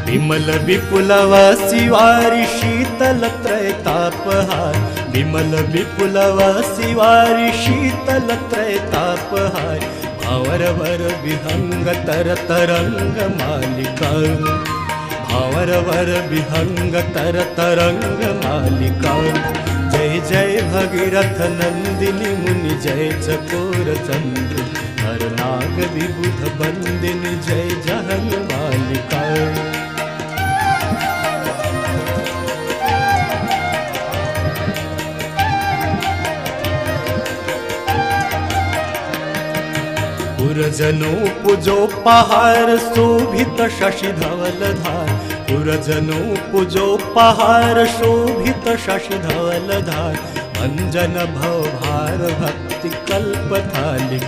विमल विपुलवासी वारी शीतल त्रैतापहार, विमल विपुलवासी वारी शीतल त्रैतापहार, भावरवर विहंग तर तरंग मालिका, भावरवर विहंग तर तरंग मालिका। जय जय भगीरथ नंदिनी मुनि जय चकोर चंद्र, हर नाग विबुध बंदिनी जय जहन मालिका। पुरजनो पूजो पहार शोभित शशि धवल धार, पुरजनो पूजो पहार शोभित शशि धवल धार, अंजन भव भार भक्ति कल्प थाली।